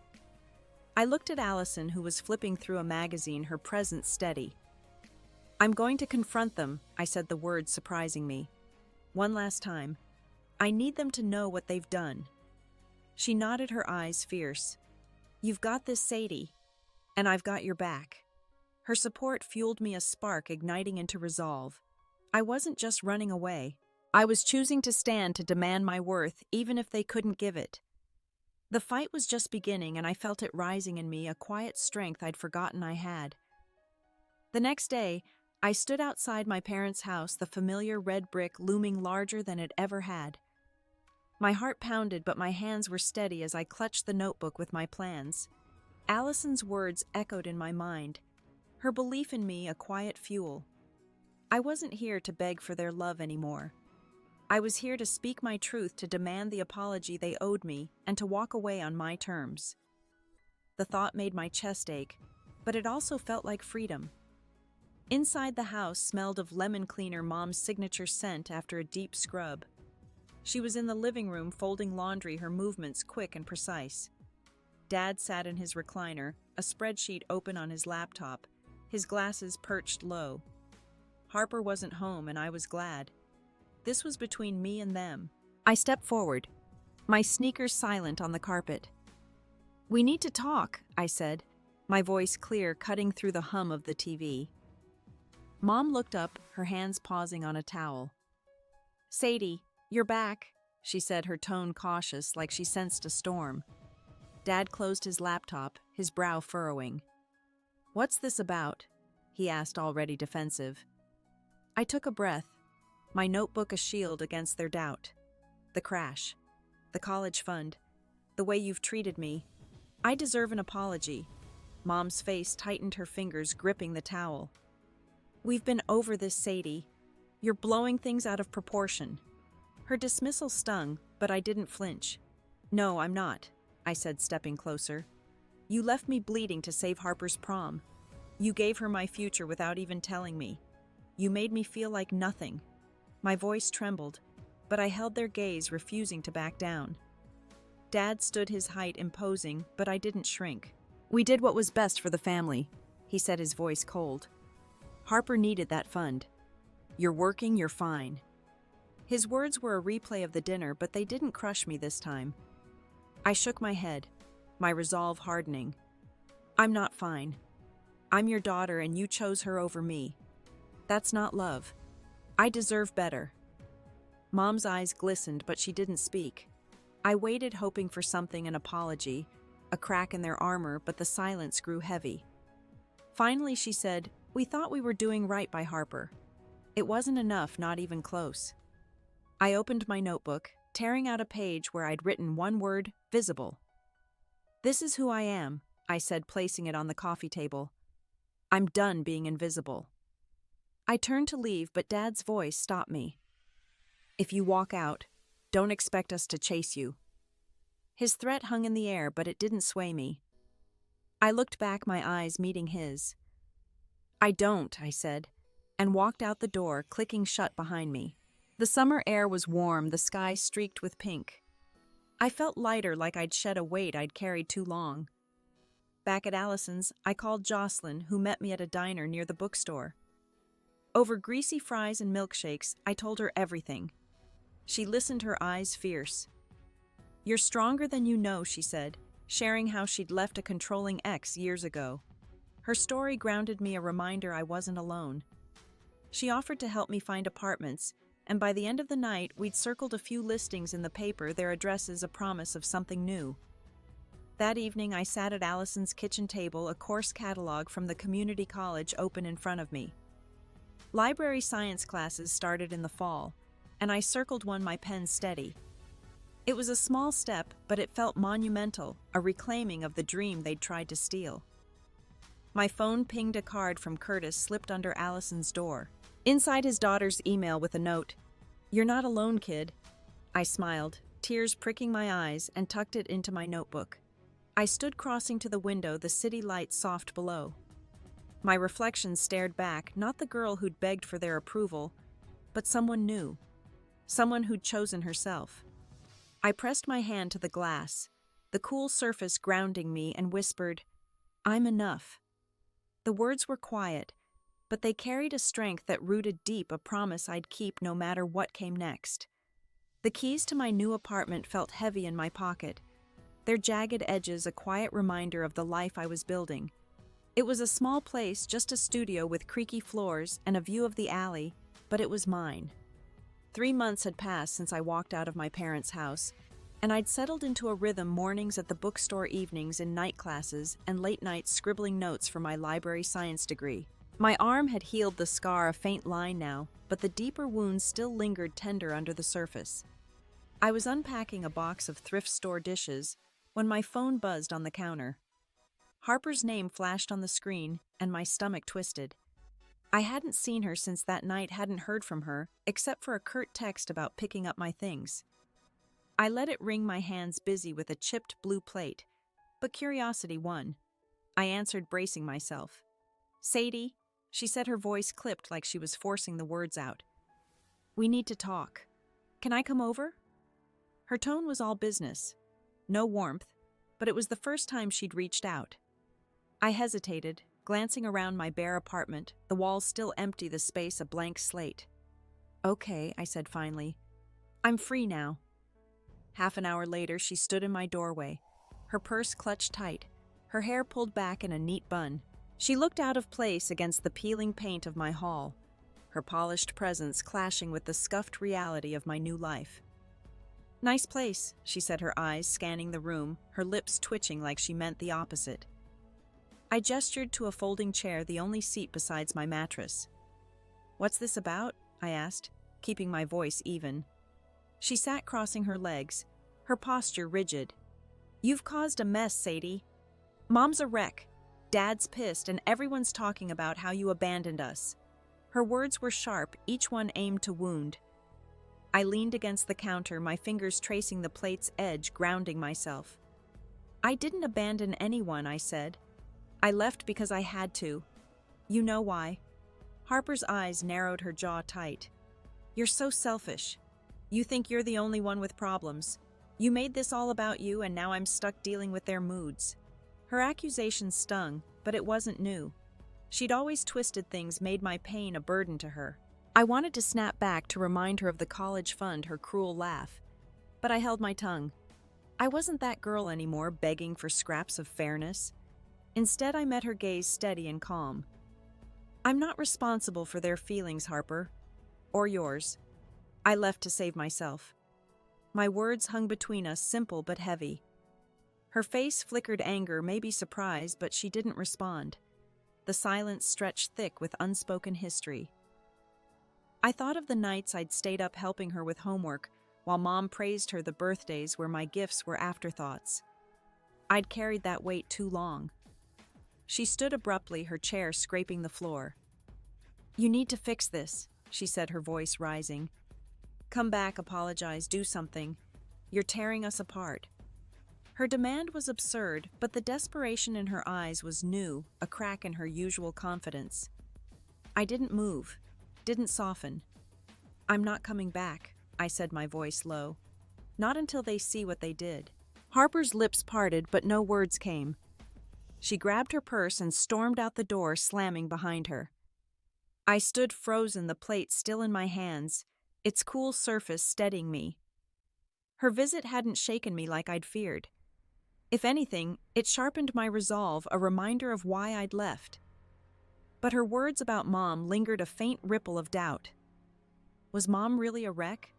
I looked at Allison, who was flipping through a magazine, her presence steady. "I'm going to confront them," I said, the words surprising me. "One last time. I need them to know what they've done." She nodded, her eyes fierce. "You've got this, Sadie, and I've got your back." Her support fueled me, a spark igniting into resolve. I wasn't just running away. I was choosing to stand, to demand my worth, even if they couldn't give it. The fight was just beginning, and I felt it rising in me, a quiet strength I'd forgotten I had. The next day, I stood outside my parents' house, the familiar red brick looming larger than it ever had. My heart pounded, but my hands were steady as I clutched the notebook with my plans. Allison's words echoed in my mind, her belief in me a quiet fuel. I wasn't here to beg for their love anymore. I was here to speak my truth, to demand the apology they owed me, and to walk away on my terms. The thought made my chest ache, but it also felt like freedom. Inside, the house smelled of lemon cleaner, Mom's signature scent after a deep scrub. She was in the living room folding laundry, her movements quick and precise. Dad sat in his recliner, a spreadsheet open on his laptop, his glasses perched low. Harper wasn't home, and I was glad. This was between me and them. I stepped forward, my sneakers silent on the carpet. "We need to talk," I said, my voice clear, cutting through the hum of the TV. Mom looked up, her hands pausing on a towel. "Sadie, you're back," she said, her tone cautious, like she sensed a storm. Dad closed his laptop, his brow furrowing. "What's this about?" he asked, already defensive. I took a breath, my notebook a shield against their doubt. "The crash, the college fund, the way you've treated me. I deserve an apology." Mom's face tightened, her fingers gripping the towel. "We've been over this, Sadie. You're blowing things out of proportion." Her dismissal stung, but I didn't flinch. "No, I'm not," I said, stepping closer. "You left me bleeding to save Harper's prom. You gave her my future without even telling me. You made me feel like nothing." My voice trembled, but I held their gaze, refusing to back down. Dad stood, his height imposing, but I didn't shrink. "We did what was best for the family," he said, his voice cold. "Harper needed that fund. You're working, you're fine." His words were a replay of the dinner, but they didn't crush me this time. I shook my head, my resolve hardening. "I'm not fine. I'm your daughter, and you chose her over me. That's not love. I deserve better." Mom's eyes glistened, but she didn't speak. I waited, hoping for something, an apology, a crack in their armor, but the silence grew heavy. Finally, she said, "We thought we were doing right by Harper. It wasn't enough, not even close." I opened my notebook, tearing out a page where I'd written one word, visible. "This is who I am," I said, placing it on the coffee table. "I'm done being invisible." I turned to leave, but Dad's voice stopped me. "If you walk out, don't expect us to chase you." His threat hung in the air, but it didn't sway me. I looked back, my eyes meeting his. "I don't," I said, and walked out the door, clicking shut behind me. The summer air was warm, the sky streaked with pink. I felt lighter, like I'd shed a weight I'd carried too long. Back at Allison's, I called Jocelyn, who met me at a diner near the bookstore. Over greasy fries and milkshakes, I told her everything. She listened, her eyes fierce. "You're stronger than you know," she said, sharing how she'd left a controlling ex years ago. Her story grounded me, a reminder I wasn't alone. She offered to help me find apartments, and by the end of the night, we'd circled a few listings in the paper, their addresses a promise of something new. That evening, I sat at Allison's kitchen table, a course catalog from the community college open in front of me. Library science classes started in the fall, and I circled one, my pen steady. It was a small step, but it felt monumental, a reclaiming of the dream they'd tried to steal. My phone pinged a card from Curtis slipped under Allison's door. Inside his daughter's email with a note, "You're not alone, kid." I smiled, tears pricking my eyes, and tucked it into my notebook. I stood crossing to the window, the city lights soft below. My reflection stared back, not the girl who'd begged for their approval, but someone new, someone who'd chosen herself. I pressed my hand to the glass, the cool surface grounding me, and whispered, "I'm enough." The words were quiet, but they carried a strength that rooted deep, a promise I'd keep no matter what came next. The keys to my new apartment felt heavy in my pocket, their jagged edges a quiet reminder of the life I was building. It was a small place, just a studio with creaky floors and a view of the alley, but it was mine. 3 months had passed since I walked out of my parents' house, and I'd settled into a rhythm, mornings at the bookstore, evenings in night classes, and late nights scribbling notes for my library science degree. My arm had healed the scar, a faint line now, but the deeper wounds still lingered tender under the surface. I was unpacking a box of thrift store dishes when my phone buzzed on the counter. Harper's name flashed on the screen, and my stomach twisted. I hadn't seen her since that night, hadn't heard from her, except for a curt text about picking up my things. I let it ring, my hands busy with a chipped blue plate, but curiosity won. I answered, bracing myself. "Sadie," she said, her voice clipped like she was forcing the words out. "We need to talk. Can I come over?" Her tone was all business. No warmth, but it was the first time she'd reached out. I hesitated, glancing around my bare apartment, the walls still empty, the space a blank slate. "Okay," I said finally. "I'm free now." Half an hour later, she stood in my doorway, her purse clutched tight, her hair pulled back in a neat bun. She looked out of place against the peeling paint of my hall, her polished presence clashing with the scuffed reality of my new life. "Nice place," she said, her eyes scanning the room, her lips twitching like she meant the opposite. I gestured to a folding chair, the only seat besides my mattress. "What's this about?" I asked, keeping my voice even. She sat crossing her legs, her posture rigid. "You've caused a mess, Sadie. Mom's a wreck, Dad's pissed, and everyone's talking about how you abandoned us." Her words were sharp, each one aimed to wound. I leaned against the counter, my fingers tracing the plate's edge, grounding myself. "I didn't abandon anyone," I said. "I left because I had to. You know why." Harper's eyes narrowed, her jaw tight. "You're so selfish. You think you're the only one with problems. You made this all about you, and now I'm stuck dealing with their moods." Her accusation stung, but it wasn't new. She'd always twisted things, made my pain a burden to her. I wanted to snap back, to remind her of the college fund, her cruel laugh. But I held my tongue. I wasn't that girl anymore, begging for scraps of fairness. Instead, I met her gaze steady and calm. "I'm not responsible for their feelings, Harper. Or yours. I left to save myself." My words hung between us, simple but heavy. Her face flickered anger, maybe surprise, but she didn't respond. The silence stretched thick with unspoken history. I thought of the nights I'd stayed up helping her with homework, while Mom praised her, the birthdays where my gifts were afterthoughts. I'd carried that weight too long. She stood abruptly, her chair scraping the floor. "You need to fix this," she said, her voice rising. "Come back, apologize, do something. You're tearing us apart." Her demand was absurd, but the desperation in her eyes was new, a crack in her usual confidence. I didn't move, didn't soften. "I'm not coming back," I said, my voice low. "Not until they see what they did." Harper's lips parted, but no words came. She grabbed her purse and stormed out the door, slamming behind her. I stood frozen, the plate still in my hands, its cool surface steadying me. Her visit hadn't shaken me like I'd feared. If anything, it sharpened my resolve, a reminder of why I'd left. But her words about Mom lingered, a faint ripple of doubt. Was Mom really a wreck?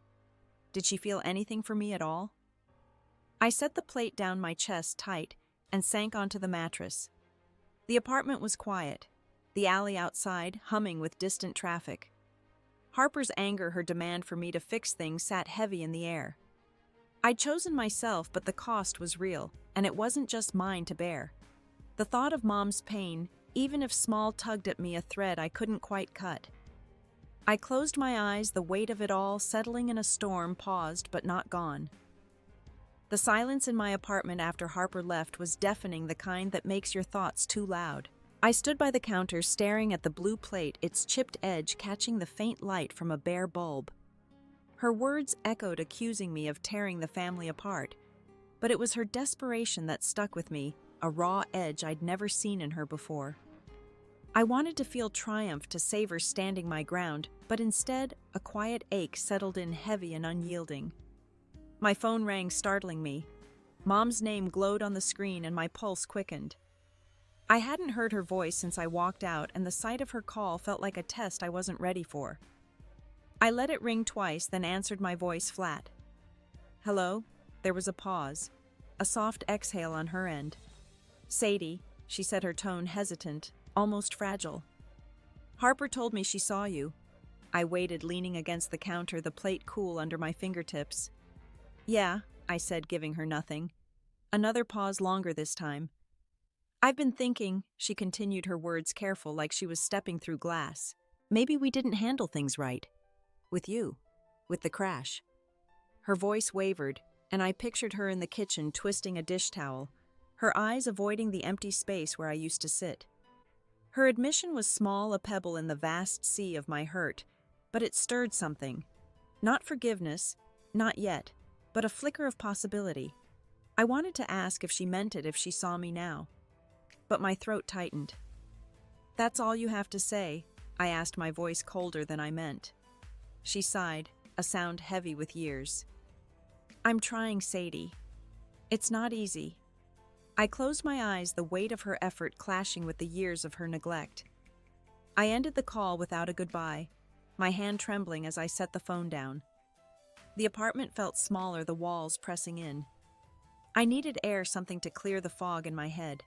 Did she feel anything for me at all? I set the plate down my chest tight and sank onto the mattress. The apartment was quiet, the alley outside humming with distant traffic. Harper's anger, her demand for me to fix things, sat heavy in the air. I'd chosen myself, but the cost was real, and it wasn't just mine to bear. The thought of Mom's pain, even if small, tugged at me a thread I couldn't quite cut. I closed my eyes, the weight of it all settling in a storm, paused but not gone. The silence in my apartment after Harper left was deafening, the kind that makes your thoughts too loud. I stood by the counter staring at the blue plate, its chipped edge catching the faint light from a bare bulb. Her words echoed, accusing me of tearing the family apart, but it was her desperation that stuck with me, a raw edge I'd never seen in her before. I wanted to feel triumph, to savor standing my ground, but instead, a quiet ache settled in, heavy and unyielding. My phone rang, startling me. Mom's name glowed on the screen and my pulse quickened. I hadn't heard her voice since I walked out, and the sight of her call felt like a test I wasn't ready for. I let it ring twice, then answered, my voice flat. "Hello?" There was a pause, a soft exhale on her end. "Sadie," she said, her tone hesitant, almost fragile. "Harper told me she saw you." I waited, leaning against the counter, the plate cool under my fingertips. "Yeah," I said, giving her nothing. Another pause, longer this time. "I've been thinking," she continued, her words careful, like she was stepping through glass. "Maybe we didn't handle things right. With you. With the crash." Her voice wavered, and I pictured her in the kitchen twisting a dish towel, her eyes avoiding the empty space where I used to sit. Her admission was small, a pebble in the vast sea of my hurt, but it stirred something. Not forgiveness, not yet, but a flicker of possibility. I wanted to ask if she meant it, if she saw me now. But my throat tightened. "That's all you have to say?" I asked, my voice colder than I meant. She sighed, a sound heavy with years. "I'm trying, Sadie. It's not easy." I closed my eyes, the weight of her effort clashing with the years of her neglect. I ended the call without a goodbye, my hand trembling as I set the phone down. The apartment felt smaller, the walls pressing in. I needed air, something to clear the fog in my head.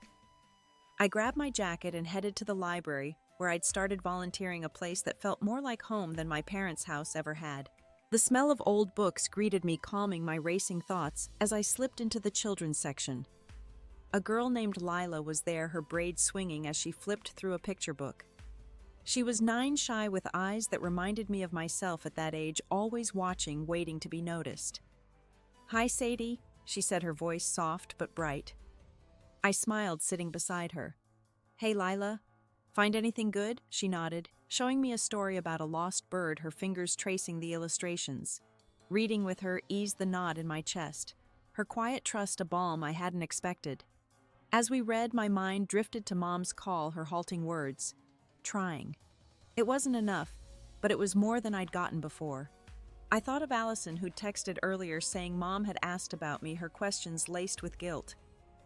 I grabbed my jacket and headed to the library, where I'd started volunteering, a place that felt more like home than my parents' house ever had. The smell of old books greeted me, calming my racing thoughts as I slipped into the children's section. A girl named Lila was there, her braids swinging as she flipped through a picture book. She was 9, shy, with eyes that reminded me of myself at that age, always watching, waiting to be noticed. "Hi, Sadie," she said, her voice soft but bright. I smiled, sitting beside her. "Hey, Lila. Find anything good?" She nodded, showing me a story about a lost bird, her fingers tracing the illustrations. Reading with her eased the knot in my chest, her quiet trust a balm I hadn't expected. As we read, my mind drifted to Mom's call, her halting words. Trying. It wasn't enough, but it was more than I'd gotten before. I thought of Allison, who'd texted earlier saying Mom had asked about me, her questions laced with guilt.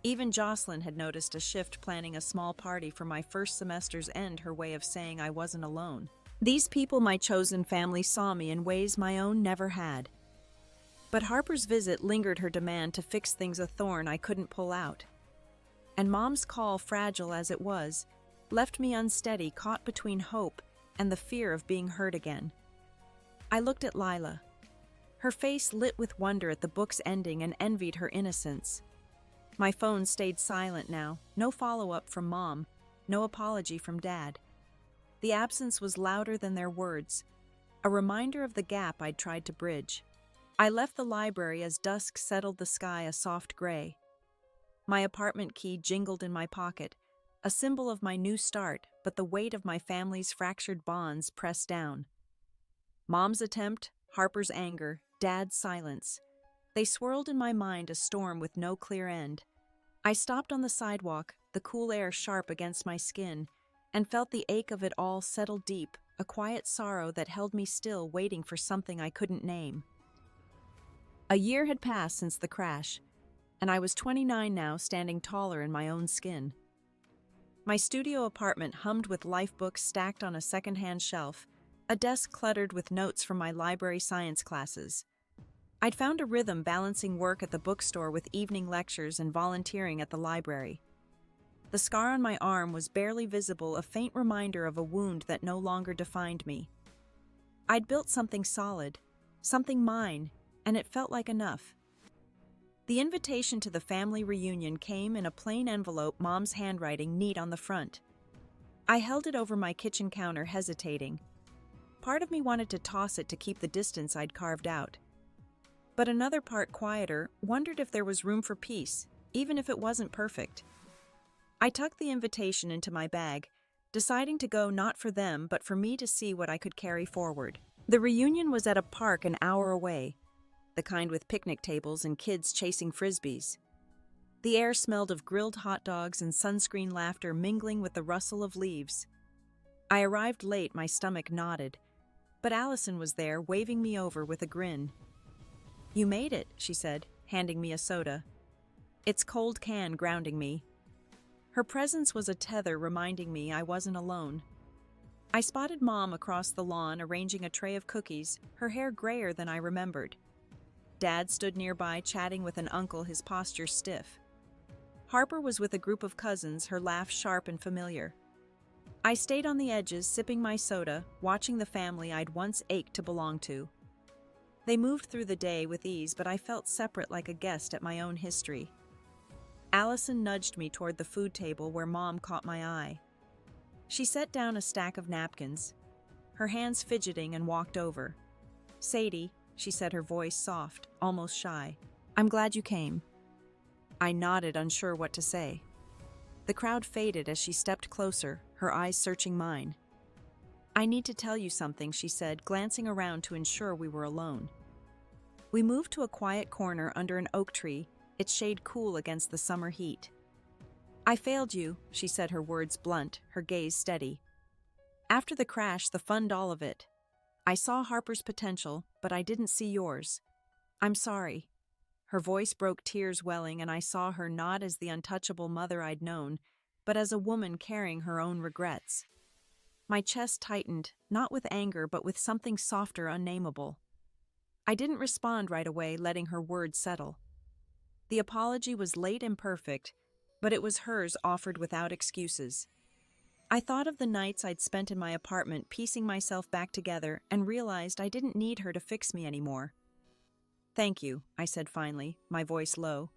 Even Jocelyn had noticed a shift, planning a small party for my first semester's end, her way of saying I wasn't alone. These people, my chosen family, saw me in ways my own never had. But Harper's visit lingered, her demand to fix things a thorn I couldn't pull out. And Mom's call, fragile as it was, left me unsteady, caught between hope and the fear of being hurt again. I looked at Lila. Her face lit with wonder at the book's ending, and envied her innocence. My phone stayed silent now, no follow-up from Mom, no apology from Dad. The absence was louder than their words, a reminder of the gap I'd tried to bridge. I left the library as dusk settled the sky a soft gray. My apartment key jingled in my pocket, a symbol of my new start, but the weight of my family's fractured bonds pressed down. Mom's attempt, Harper's anger, Dad's silence. They swirled in my mind, a storm with no clear end. I stopped on the sidewalk, the cool air sharp against my skin, and felt the ache of it all settle deep, a quiet sorrow that held me still, waiting for something I couldn't name. A year had passed since the crash, and I was 29 now, standing taller in my own skin. My studio apartment hummed with life books stacked on a secondhand shelf, a desk cluttered with notes from my library science classes. I'd found a rhythm, balancing work at the bookstore with evening lectures and volunteering at the library. The scar on my arm was barely visible, a faint reminder of a wound that no longer defined me. I'd built something solid, something mine, and it felt like enough. The invitation to the family reunion came in a plain envelope, Mom's handwriting neat on the front. I held it over my kitchen counter, hesitating. Part of me wanted to toss it to keep the distance I'd carved out. But another part, quieter, wondered if there was room for peace, even if it wasn't perfect. I tucked the invitation into my bag, deciding to go not for them but for me to see what I could carry forward. The reunion was at a park an hour away, the kind with picnic tables and kids chasing frisbees. The air smelled of grilled hot dogs and sunscreen laughter mingling with the rustle of leaves. I arrived late, my stomach knotted, but Allison was there, waving me over with a grin. "You made it," she said, handing me a soda. Its cold can grounding me. Her presence was a tether, reminding me I wasn't alone. I spotted Mom across the lawn arranging a tray of cookies, her hair grayer than I remembered. Dad stood nearby chatting with an uncle, his posture stiff. Harper was with a group of cousins, her laugh sharp and familiar. I stayed on the edges, sipping my soda, watching the family I'd once ached to belong to. They moved through the day with ease, but I felt separate, like a guest at my own history. Allison nudged me toward the food table where Mom caught my eye. She set down a stack of napkins, her hands fidgeting, and walked over. "Sadie," she said, her voice soft, almost shy. "I'm glad you came." I nodded, unsure what to say. The crowd faded as she stepped closer, her eyes searching mine. "I need to tell you something," she said, glancing around to ensure we were alone. We moved to a quiet corner under an oak tree, its shade cool against the summer heat. "I failed you," she said, her words blunt, her gaze steady. "After the crash, the fund, all of it. I saw Harper's potential, but I didn't see yours. I'm sorry." Her voice broke, tears welling, and I saw her not as the untouchable mother I'd known, but as a woman carrying her own regrets. My chest tightened, not with anger, but with something softer, unnameable. I didn't respond right away, letting her words settle. The apology was late and perfect, but it was hers, offered without excuses. I thought of the nights I'd spent in my apartment, piecing myself back together, and realized I didn't need her to fix me anymore. "Thank you," I said finally, my voice low.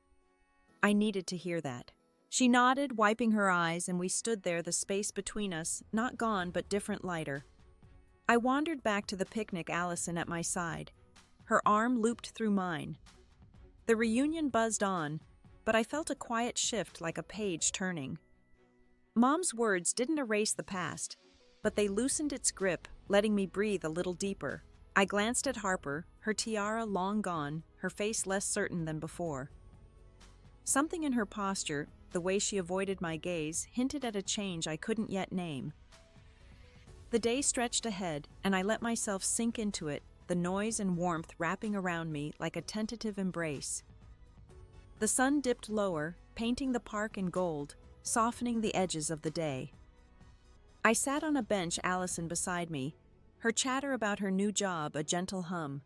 I needed to hear that. She nodded, wiping her eyes, and we stood there, the space between us, not gone but different, lighter. I wandered back to the picnic, Allison at my side, her arm looped through mine. The reunion buzzed on, but I felt a quiet shift, like a page turning. Mom's words didn't erase the past, but they loosened its grip, letting me breathe a little deeper. I glanced at Harper, her tiara long gone, her face less certain than before. Something in her posture, the way she avoided my gaze, hinted at a change I couldn't yet name. The day stretched ahead, and I let myself sink into it, the noise and warmth wrapping around me like a tentative embrace. The sun dipped lower, painting the park in gold, softening the edges of the day. I sat on a bench, Allison beside me, her chatter about her new job a gentle hum.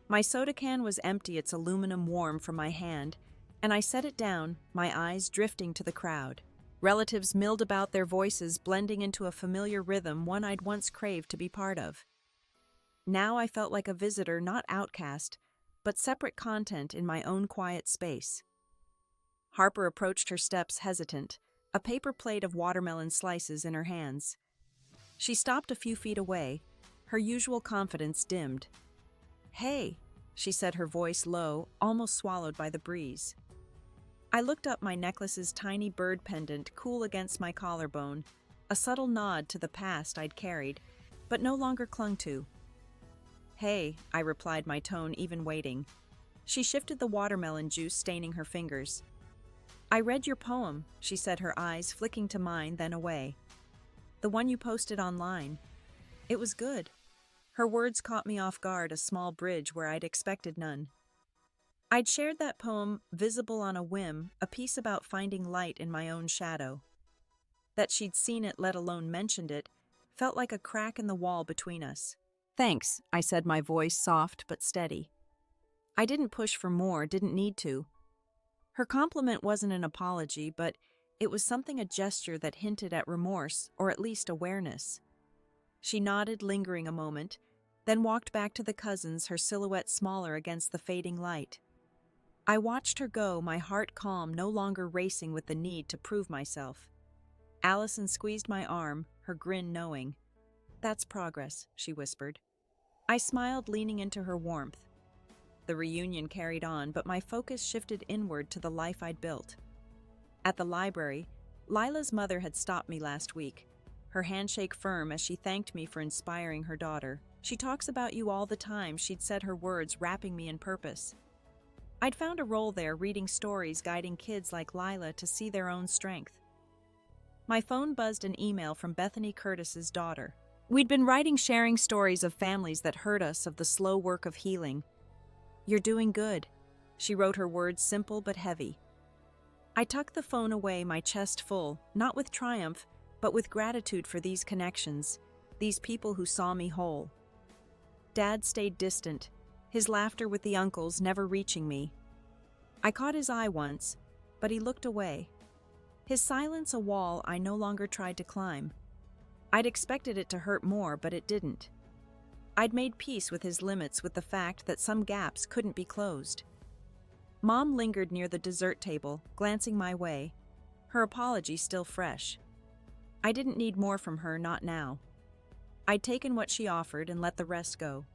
My soda can was empty, its aluminum warm from my hand, and I set it down, my eyes drifting to the crowd. Relatives milled about, their voices blending into a familiar rhythm, one I'd once craved to be part of. Now I felt like a visitor, not outcast, but separate content in my own quiet space. Harper approached, her steps hesitant, a paper plate of watermelon slices in her hands. She stopped a few feet away, her usual confidence dimmed. "Hey," she said, her voice low, almost swallowed by the breeze. I looked up, my necklace's tiny bird pendant cool against my collarbone, a subtle nod to the past I'd carried, but no longer clung to. "Hey," I replied, my tone even waiting. She shifted the watermelon juice, staining her fingers. "I read your poem," she said, her eyes flicking to mine, then away. "The one you posted online. It was good." Her words caught me off guard, a small bridge where I'd expected none. I'd shared that poem, visible on a whim, a piece about finding light in my own shadow. That she'd seen it, let alone mentioned it, felt like a crack in the wall between us. "Thanks," I said, my voice soft but steady. I didn't push for more, didn't need to. Her compliment wasn't an apology, but it was something, a gesture that hinted at remorse, or at least awareness. She nodded, lingering a moment, then walked back to the cousins, her silhouette smaller against the fading light. I watched her go, my heart calm, no longer racing with the need to prove myself. Allison squeezed my arm, her grin knowing. "That's progress," she whispered. I smiled, leaning into her warmth. The reunion carried on, but my focus shifted inward to the life I'd built. At the library, Lila's mother had stopped me last week, her handshake firm as she thanked me for inspiring her daughter. "She talks about you all the time," she'd said, her words wrapping me in purpose. I'd found a role there, reading stories, guiding kids like Lila to see their own strength. My phone buzzed, an email from Bethany Curtis's daughter. We'd been writing, sharing stories of families that hurt us, of the slow work of healing. "You're doing good," she wrote, her words simple but heavy. I tucked the phone away, my chest full, not with triumph, but with gratitude for these connections, these people who saw me whole. Dad stayed distant, his laughter with the uncles never reaching me. I caught his eye once, but he looked away. His silence a wall I no longer tried to climb. I'd expected it to hurt more, but it didn't. I'd made peace with his limits, with the fact that some gaps couldn't be closed. Mom lingered near the dessert table, glancing my way, her apology still fresh. I didn't need more from her, not now. I'd taken what she offered and let the rest go.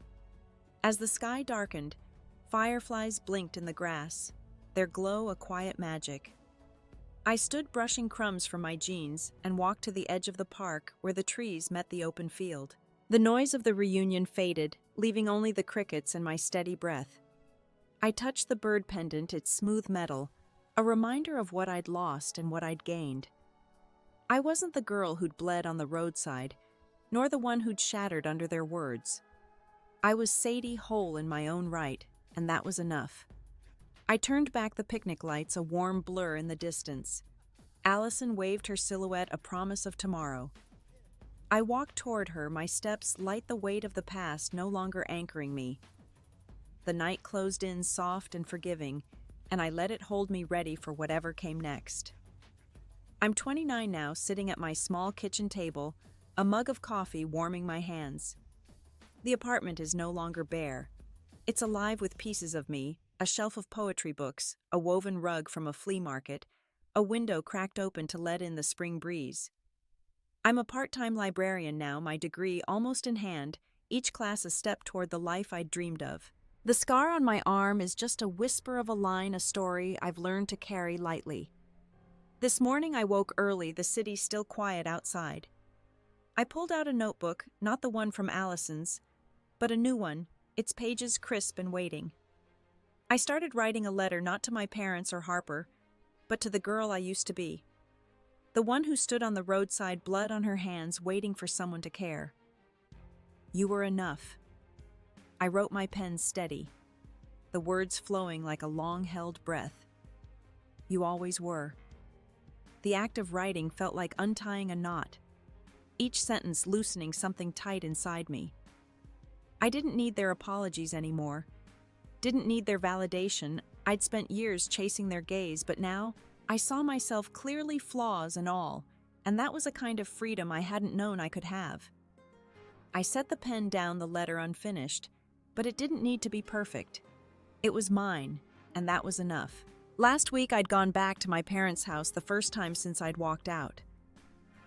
As the sky darkened, fireflies blinked in the grass, their glow a quiet magic. I stood brushing crumbs from my jeans and walked to the edge of the park where the trees met the open field. The noise of the reunion faded, leaving only the crickets and my steady breath. I touched the bird pendant, its smooth metal, a reminder of what I'd lost and what I'd gained. I wasn't the girl who'd bled on the roadside, nor the one who'd shattered under their words. I was Sadie, whole in my own right, and that was enough. I turned back the picnic lights, a warm blur in the distance. Allison waved her silhouette, a promise of tomorrow. I walked toward her, my steps light, the weight of the past no longer anchoring me. The night closed in soft and forgiving, and I let it hold me, ready for whatever came next. I'm 29 now, sitting at my small kitchen table, a mug of coffee warming my hands. The apartment is no longer bare. It's alive with pieces of me, a shelf of poetry books, a woven rug from a flea market, a window cracked open to let in the spring breeze. I'm a part-time librarian now, my degree almost in hand, each class a step toward the life I'd dreamed of. The scar on my arm is just a whisper of a line, a story I've learned to carry lightly. This morning I woke early, the city still quiet outside. I pulled out a notebook, not the one from Allison's, but a new one, its pages crisp and waiting. I started writing a letter, not to my parents or Harper, but to the girl I used to be. The one who stood on the roadside, blood on her hands, waiting for someone to care. "You were enough." I wrote, my pen steady, the words flowing like a long-held breath. "You always were." The act of writing felt like untying a knot, each sentence loosening something tight inside me. I didn't need their apologies anymore, didn't need their validation. I'd spent years chasing their gaze, but now I saw myself clearly, flaws and all, and that was a kind of freedom I hadn't known I could have. I set the pen down, the letter unfinished, but it didn't need to be perfect. It was mine, and that was enough. Last week I'd gone back to my parents' house, the first time since I'd walked out.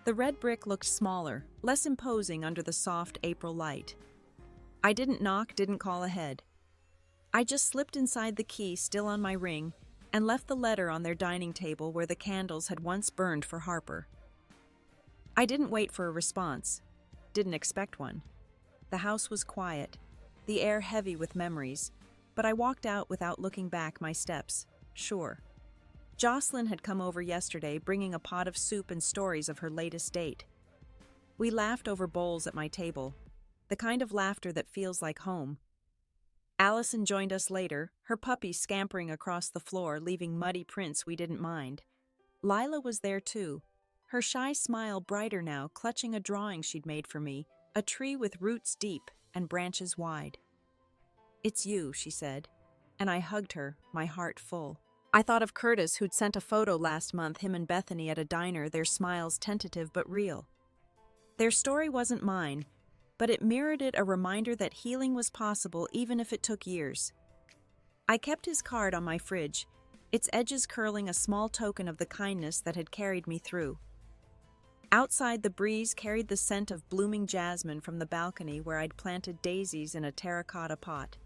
The red brick looked smaller, less imposing under the soft April light. I didn't knock, didn't call ahead. I just slipped inside, the key still on my ring, and left the letter on their dining table where the candles had once burned for Harper. I didn't wait for a response, didn't expect one. The house was quiet, the air heavy with memories, but I walked out without looking back, my steps sure. Jocelyn had come over yesterday, bringing a pot of soup and stories of her latest date. We laughed over bowls at my table, the kind of laughter that feels like home. Allison joined us later, her puppy scampering across the floor, leaving muddy prints we didn't mind. Lila was there too, her shy smile brighter now, clutching a drawing she'd made for me, a tree with roots deep and branches wide. "It's you," she said, and I hugged her, my heart full. I thought of Curtis, who'd sent a photo last month, him and Bethany at a diner, their smiles tentative but real. Their story wasn't mine, but it mirrored it, a reminder that healing was possible even if it took years. I kept his card on my fridge, its edges curling a small token of the kindness that had carried me through. Outside, the breeze carried the scent of blooming jasmine from the balcony where I'd planted daisies in a terracotta pot.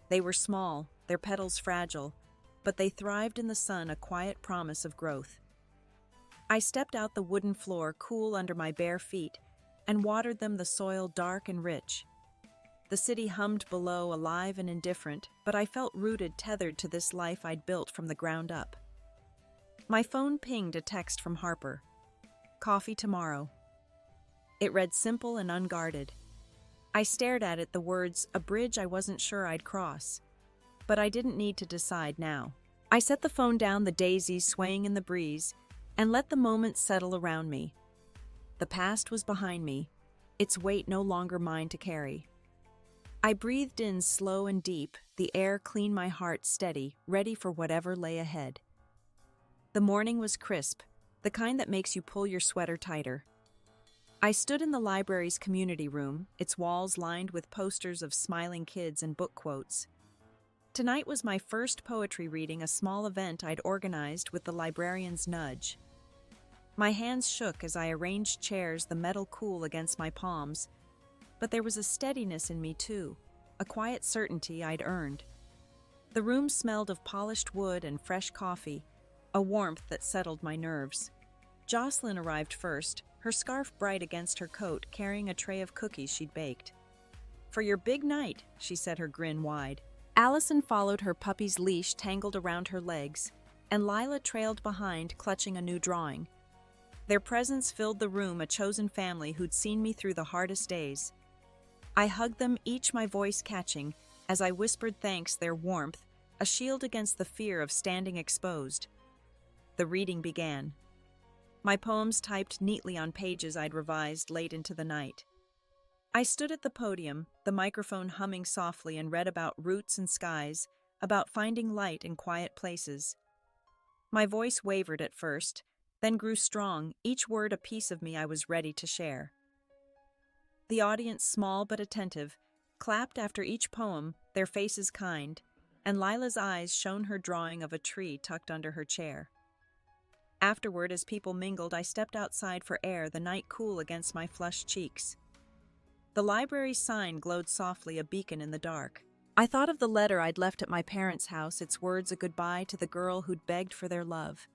They were small, their petals fragile, but they thrived in the sun, a quiet promise of growth. I stepped out the wooden floor, cool under my bare feet, and watered them, the soil dark and rich. The city hummed below, alive and indifferent, but I felt rooted, tethered to this life I'd built from the ground up. My phone pinged a text from Harper. "Coffee tomorrow." It read simple and unguarded. I stared at it, the words, a bridge I wasn't sure I'd cross. But I didn't need to decide now. I set the phone down, the daisies swaying in the breeze, and let the moment settle around me. The past was behind me, its weight no longer mine to carry. I breathed in slow and deep, the air clean, my heart steady, ready for whatever lay ahead. The morning was crisp, the kind that makes you pull your sweater tighter. I stood in the library's community room, its walls lined with posters of smiling kids and book quotes. Tonight was my first poetry reading, a small event I'd organized with the librarian's nudge. My hands shook as I arranged chairs, the metal cool against my palms, but there was a steadiness in me too, a quiet certainty I'd earned. The room smelled of polished wood and fresh coffee, a warmth that settled my nerves. Jocelyn arrived first, her scarf bright against her coat, carrying a tray of cookies she'd baked. "For your big night," she said, her grin wide. Allison followed, her puppy's leash tangled around her legs, and Lila trailed behind, clutching a new drawing. Their presence filled the room, a chosen family who'd seen me through the hardest days. I hugged them, each my voice catching, as I whispered thanks, their warmth, a shield against the fear of standing exposed. The reading began. My poems typed neatly on pages I'd revised late into the night. I stood at the podium, the microphone humming softly, and read about roots and skies, about finding light in quiet places. My voice wavered at first, then grew strong, each word a piece of me I was ready to share. The audience, small but attentive, clapped after each poem, their faces kind, and Lila's eyes shone, her drawing of a tree tucked under her chair. Afterward, as people mingled, I stepped outside for air, the night cool against my flushed cheeks. The library's sign glowed softly, a beacon in the dark. I thought of the letter I'd left at my parents' house, its words a goodbye to the girl who'd begged for their love.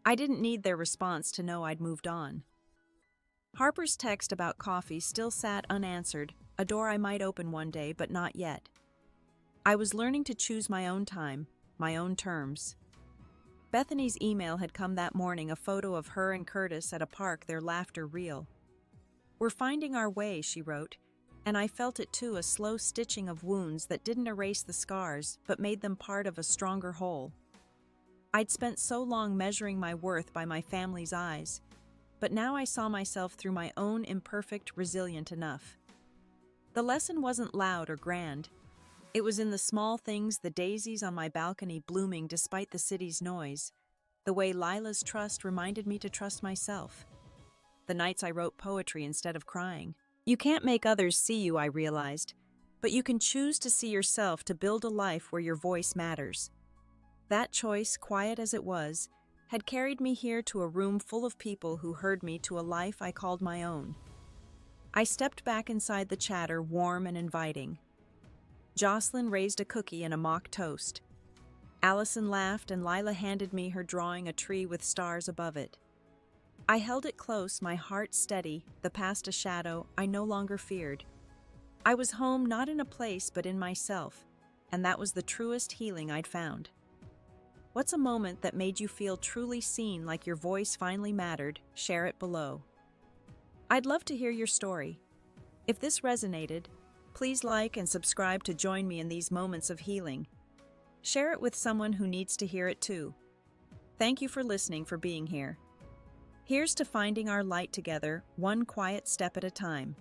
I didn't need their response to know I'd moved on. Harper's text about coffee still sat unanswered, a door I might open one day, but not yet. I was learning to choose my own time, my own terms. Bethany's email had come that morning, a photo of her and Curtis at a park, their laughter real. "We're finding our way," she wrote, and I felt it too, a slow stitching of wounds that didn't erase the scars, but made them part of a stronger whole. I'd spent so long measuring my worth by my family's eyes, but now I saw myself through my own, imperfect, resilient enough. The lesson wasn't loud or grand. It was in the small things, the daisies on my balcony blooming despite the city's noise, the way Lila's trust reminded me to trust myself. The nights I wrote poetry instead of crying. You can't make others see you, I realized, but you can choose to see yourself, to build a life where your voice matters. That choice, quiet as it was, had carried me here, to a room full of people who heard me, to a life I called my own. I stepped back inside the chatter, warm and inviting. Jocelyn raised a cookie and a mock toast. Allison laughed, and Lila handed me her drawing, a tree with stars above it. I held it close, my heart steady, the past a shadow I no longer feared. I was home, not in a place, but in myself, and that was the truest healing I'd found. What's a moment that made you feel truly seen, like your voice finally mattered? Share it below. I'd love to hear your story. If this resonated, please like and subscribe to join me in these moments of healing. Share it with someone who needs to hear it too. Thank you for listening, for being here. Here's to finding our light together, one quiet step at a time.